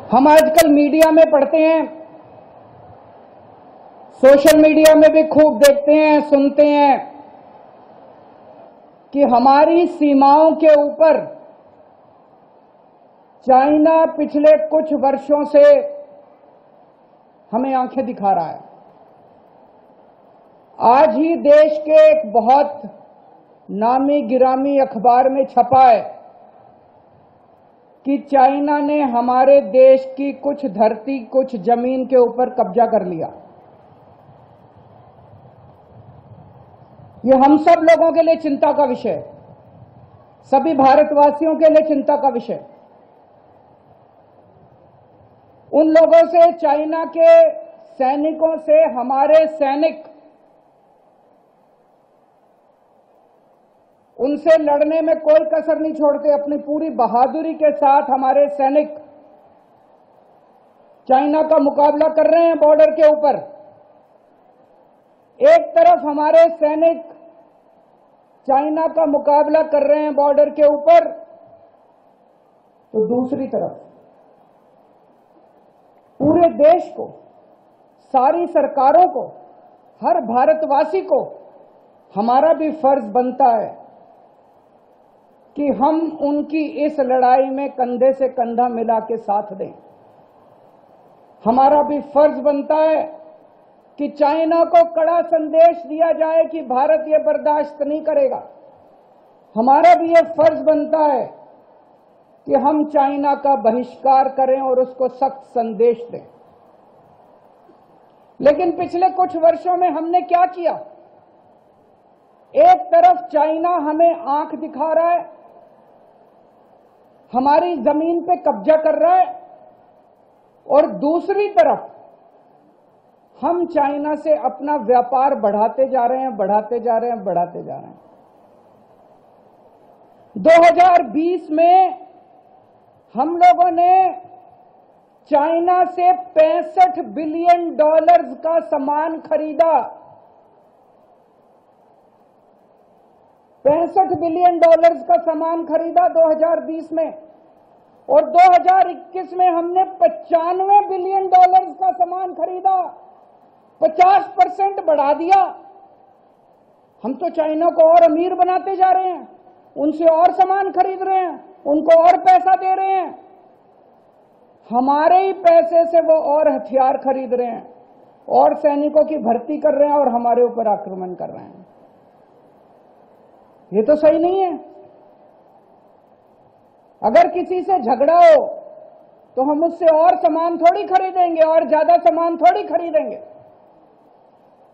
हम आजकल मीडिया में पढ़ते हैं, सोशल मीडिया में भी खूब देखते हैं, सुनते हैं कि हमारी सीमाओं के ऊपर चाइना पिछले कुछ वर्षों से हमें आंखें दिखा रहा है। आज ही देश के एक बहुत नामी गिरामी अखबार में छपा है कि चाइना ने हमारे देश की कुछ धरती, कुछ जमीन के ऊपर कब्जा कर लिया। ये हम सब लोगों के लिए चिंता का विषय है, सभी भारतवासियों के लिए चिंता का विषय। उन लोगों से, चाइना के सैनिकों से हमारे सैनिक, उनसे लड़ने में कोई कसर नहीं छोड़ते। अपनी पूरी बहादुरी के साथ हमारे सैनिक चाइना का मुकाबला कर रहे हैं बॉर्डर के ऊपर। एक तरफ हमारे सैनिक चाइना का मुकाबला कर रहे हैं बॉर्डर के ऊपर, तो दूसरी तरफ पूरे देश को, सारी सरकारों को, हर भारतवासी को हमारा भी फर्ज बनता है कि हम उनकी इस लड़ाई में कंधे से कंधा मिला के साथ दें। हमारा भी फर्ज बनता है कि चाइना को कड़ा संदेश दिया जाए कि भारत ये बर्दाश्त नहीं करेगा। हमारा भी ये फर्ज बनता है कि हम चाइना का बहिष्कार करें और उसको सख्त संदेश दें। लेकिन पिछले कुछ वर्षों में हमने क्या किया? एक तरफ चाइना हमें आंख दिखा रहा है, हमारी जमीन पे कब्जा कर रहा है, और दूसरी तरफ हम चाइना से अपना व्यापार बढ़ाते जा रहे हैं, बढ़ाते जा रहे हैं, बढ़ाते जा रहे हैं। 2020 में हम लोगों ने चाइना से $65 बिलियन का सामान खरीदा। $65 बिलियन का सामान खरीदा 2020 में, और 2021 में हमने $95 बिलियन का सामान खरीदा। 50% बढ़ा दिया। हम तो चाइना को और अमीर बनाते जा रहे हैं, उनसे और सामान खरीद रहे हैं, उनको और पैसा दे रहे हैं। हमारे ही पैसे से वो और हथियार खरीद रहे हैं, और सैनिकों की भर्ती कर रहे हैं, और हमारे ऊपर आक्रमण कर रहे हैं। ये तो सही नहीं है। अगर किसी से झगड़ा हो तो हम उससे और सामान थोड़ी खरीदेंगे, और ज्यादा सामान थोड़ी खरीदेंगे।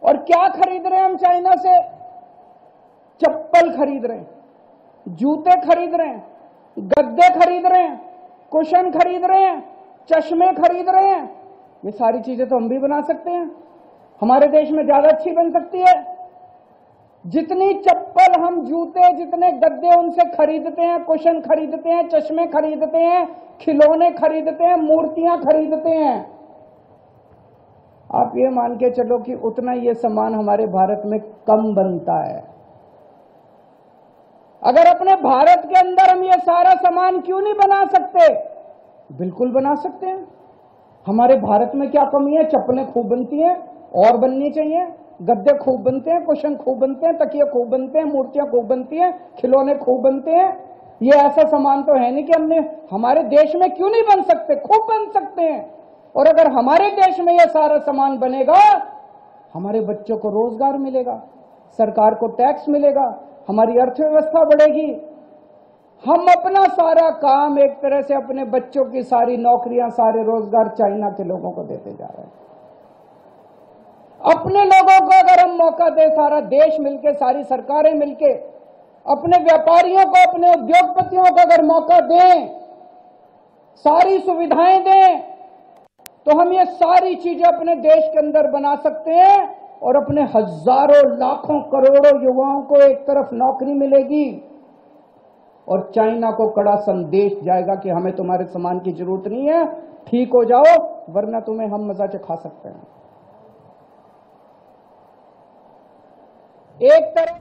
और क्या खरीद रहे हैं हम चाइना से? चप्पल खरीद रहे हैं, जूते खरीद रहे हैं, गद्दे खरीद रहे हैं, कुशन खरीद रहे हैं, चश्मे खरीद रहे हैं। ये सारी चीजें तो हम भी बना सकते हैं, हमारे देश में ज्यादा अच्छी बन सकती है। जितनी चप्पल, हम जूते, जितने गद्दे उनसे खरीदते हैं, कुशन खरीदते हैं, चश्मे खरीदते हैं, खिलौने खरीदते हैं, मूर्तियां खरीदते हैं, आप ये मान के चलो कि उतना ये सामान हमारे भारत में कम बनता है। अगर अपने भारत के अंदर हम ये सारा सामान क्यों नहीं बना सकते? बिल्कुल बना सकते हैं। हमारे भारत में क्या कमी है? चप्पलें खूब बनती हैं, और बननी चाहिए। गद्दे खूब बनते हैं, कुशन खूब बनते हैं, तकिए खूब बनते हैं, मूर्तियां खूब बनती हैं, खिलौने खूब बनते हैं। ये ऐसा सामान तो है नहीं कि हमारे देश में क्यों नहीं बन सकते? खूब बन सकते हैं। और अगर हमारे देश में यह सारा सामान बनेगा, हमारे बच्चों को रोजगार मिलेगा, सरकार को टैक्स मिलेगा, हमारी अर्थव्यवस्था बढ़ेगी। हम अपना सारा काम, एक तरह से अपने बच्चों की सारी नौकरियां, सारे रोजगार चाइना के लोगों को देते जा रहे हैं। अपने लोगों को अगर हम मौका दें, सारा देश मिलके, सारी सरकारें मिलके, अपने व्यापारियों को, अपने उद्योगपतियों को अगर मौका दें, सारी सुविधाएं दें, तो हम ये सारी चीजें अपने देश के अंदर बना सकते हैं, और अपने हजारों, लाखों, करोड़ों युवाओं को एक तरफ नौकरी मिलेगी, और चाइना को कड़ा संदेश जाएगा कि हमें तुम्हारे सामान की जरूरत नहीं है, ठीक हो जाओ, वरना तुम्हें हम मजा चखा सकते हैं। एक तरफ